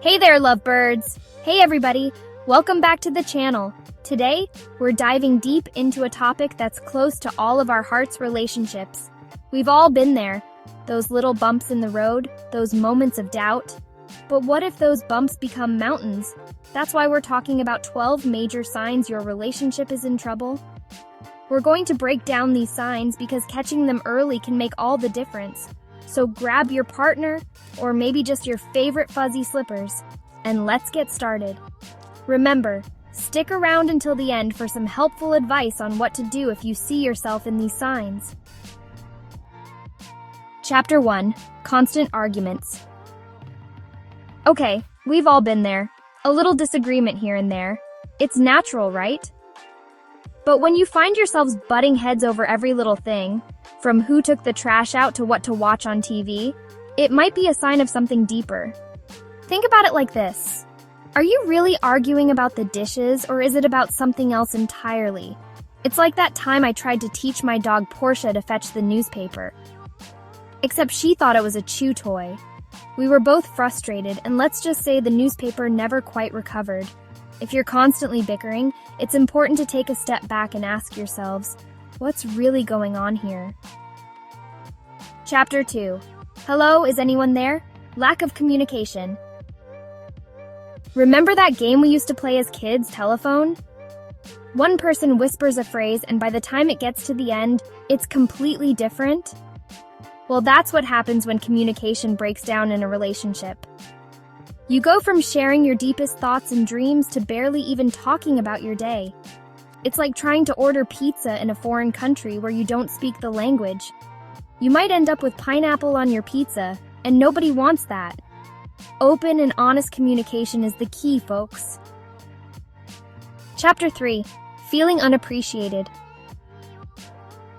Hey there, lovebirds! Hey everybody, welcome back to the channel. Today, we're diving deep into a topic that's close to all of our hearts' relationships. We've all been there, those little bumps in the road, those moments of doubt. But what if those bumps become mountains? That's why we're talking about 12 major signs your relationship is in trouble. We're going to break down these signs because catching them early can make all the difference. So grab your partner, or maybe just your favorite fuzzy slippers, and let's get started. Remember, stick around until the end for some helpful advice on what to do if you see yourself in these signs. Chapter 1. Constant Arguments. Okay, we've all been there. A little disagreement here and there. It's natural, right? But when you find yourselves butting heads over every little thing, from who took the trash out to what to watch on TV, it might be a sign of something deeper. Think about it like this. Are you really arguing about the dishes, or is it about something else entirely? It's like that time I tried to teach my dog Portia to fetch the newspaper. Except she thought it was a chew toy. We were both frustrated, and let's just say the newspaper never quite recovered. If you're constantly bickering, it's important to take a step back and ask yourselves, what's really going on here? Chapter 2. Hello, is anyone there? Lack of communication. Remember that game we used to play as kids, Telephone? One person whispers a phrase, and by the time it gets to the end, it's completely different. Well, that's what happens when communication breaks down in a relationship. You go from sharing your deepest thoughts and dreams to barely even talking about your day. It's like trying to order pizza in a foreign country where you don't speak the language. You might end up with pineapple on your pizza, and nobody wants that. Open and honest communication is the key, folks. Chapter 3. Feeling unappreciated.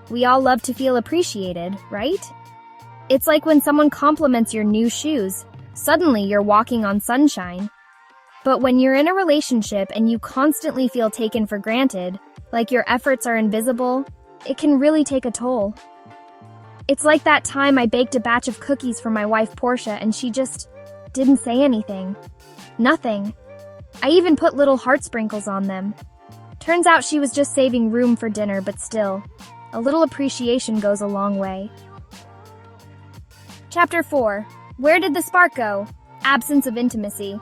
We all love to feel appreciated, right? It's like when someone compliments your new shoes. Suddenly you're walking on sunshine. But when you're in a relationship and you constantly feel taken for granted, like your efforts are invisible, it can really take a toll. It's like that time I baked a batch of cookies for my wife Portia and she just didn't say anything. Nothing. I even put little heart sprinkles on them. Turns out she was just saving room for dinner, but still, a little appreciation goes a long way. Chapter 4. Where did the spark go? Absence of intimacy.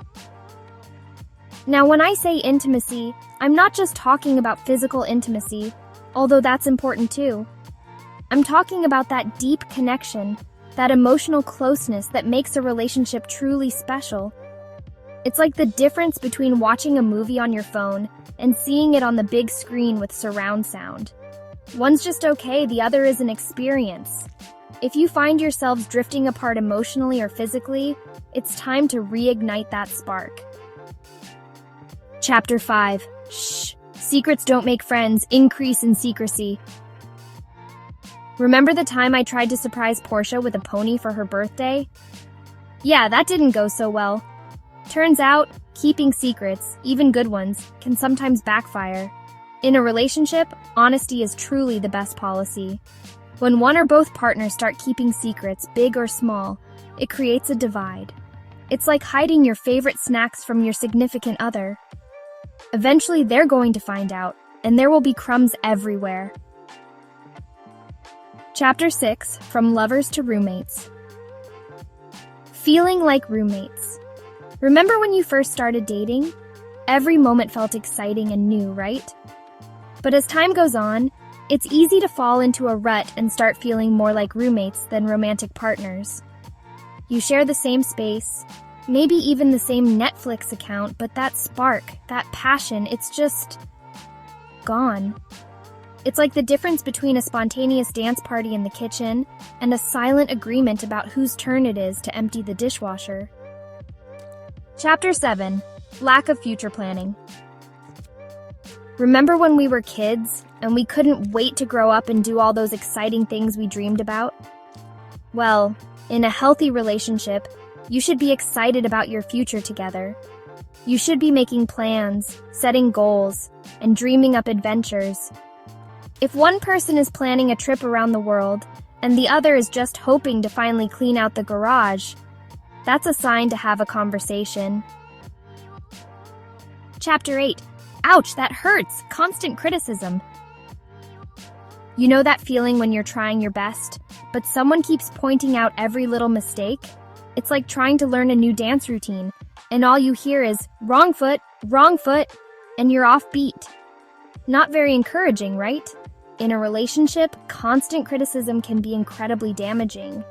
Now, when I say intimacy, I'm not just talking about physical intimacy, although that's important too. I'm talking about that deep connection, that emotional closeness that makes a relationship truly special. It's like the difference between watching a movie on your phone and seeing it on the big screen with surround sound. One's just okay, the other is an experience. If you find yourselves drifting apart emotionally or physically, it's time to reignite that spark. Chapter 5. Shh. Secrets don't make friends. Increase in secrecy. Remember the time I tried to surprise Portia with a pony for her birthday? Yeah, that didn't go so well. Turns out, keeping secrets, even good ones, can sometimes backfire. In a relationship, honesty is truly the best policy. When one or both partners start keeping secrets, big or small, it creates a divide. It's like hiding your favorite snacks from your significant other. Eventually, they're going to find out, and there will be crumbs everywhere. Chapter 6. From Lovers to Roommates. Feeling like roommates. Remember when you first started dating? Every moment felt exciting and new, right? But as time goes on, it's easy to fall into a rut and start feeling more like roommates than romantic partners. You share the same space, maybe even the same Netflix account, but that spark, that passion, it's just gone. It's like the difference between a spontaneous dance party in the kitchen and a silent agreement about whose turn it is to empty the dishwasher. Chapter 7. Lack of future planning. Remember when we were kids and we couldn't wait to grow up and do all those exciting things we dreamed about? Well, in a healthy relationship, you should be excited about your future together. You should be making plans, setting goals, and dreaming up adventures. If one person is planning a trip around the world and the other is just hoping to finally clean out the garage, That's a sign to have a conversation. Chapter 8. Ouch, that hurts! Constant criticism. You know that feeling when you're trying your best, but someone keeps pointing out every little mistake? It's like trying to learn a new dance routine, and all you hear is, wrong foot, and you're off beat. Not very encouraging, right? In a relationship, constant criticism can be incredibly damaging.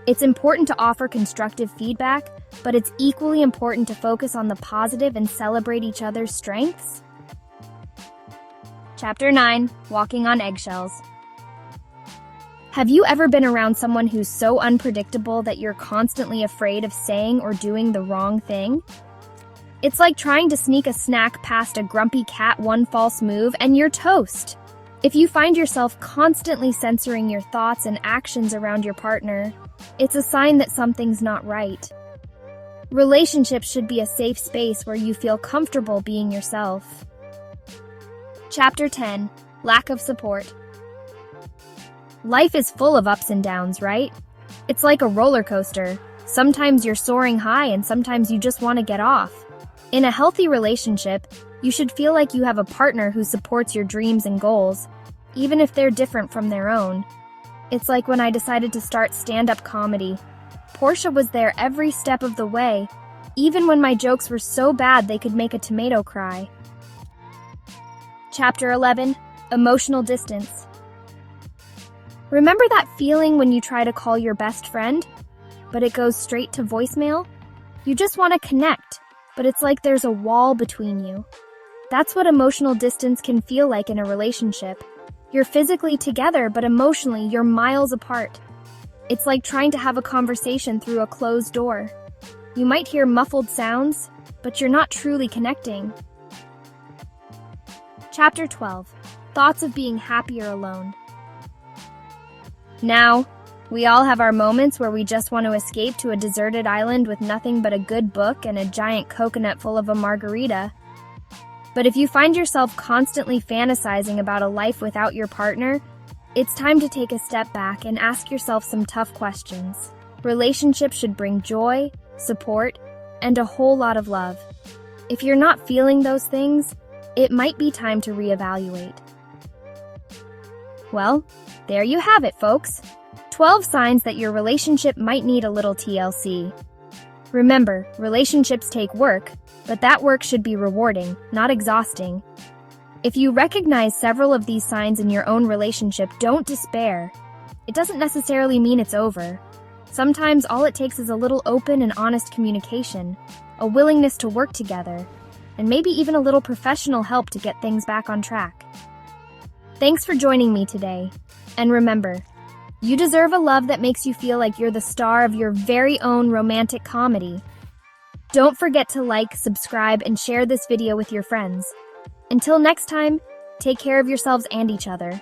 It's important to offer constructive feedback, but it's equally important to focus on the positive and celebrate each other's strengths. Chapter 9. Walking on eggshells. Have you ever been around someone who's so unpredictable that you're constantly afraid of saying or doing the wrong thing? It's like trying to sneak a snack past a grumpy cat one false move and you're toast. If you find yourself constantly censoring your thoughts and actions around your partner, it's a sign that something's not right. Relationships should be a safe space where you feel comfortable being yourself. Chapter 10. Lack of support. Life is full of ups and downs, right? It's like a roller coaster. Sometimes you're soaring high and sometimes you just want to get off. In a healthy relationship, you should feel like you have a partner who supports your dreams and goals, even if they're different from their own. It's like when I decided to start stand-up comedy. Portia was there every step of the way, even when my jokes were so bad they could make a tomato cry. Chapter 11. Emotional distance. Remember that feeling when you try to call your best friend, but it goes straight to voicemail? You just want to connect, but it's like there's a wall between you. That's what emotional distance can feel like in a relationship. You're physically together, but emotionally you're miles apart. It's like trying to have a conversation through a closed door. You might hear muffled sounds, but you're not truly connecting. Chapter 12. Thoughts of being happier alone. Now, we all have our moments where we just want to escape to a deserted island with nothing but a good book and a giant coconut full of a margarita. But if you find yourself constantly fantasizing about a life without your partner, it's time to take a step back and ask yourself some tough questions. Relationships should bring joy, support, and a whole lot of love. If you're not feeling those things, it might be time to reevaluate. Well, there you have it, folks. 12 signs that your relationship might need a little TLC. Remember, relationships take work, but that work should be rewarding, not exhausting. If you recognize several of these signs in your own relationship, don't despair. It doesn't necessarily mean it's over. Sometimes all it takes is a little open and honest communication, a willingness to work together, and maybe even a little professional help to get things back on track. Thanks for joining me today. And remember, you deserve a love that makes you feel like you're the star of your very own romantic comedy. Don't forget to like, subscribe, and share this video with your friends. Until next time, take care of yourselves and each other.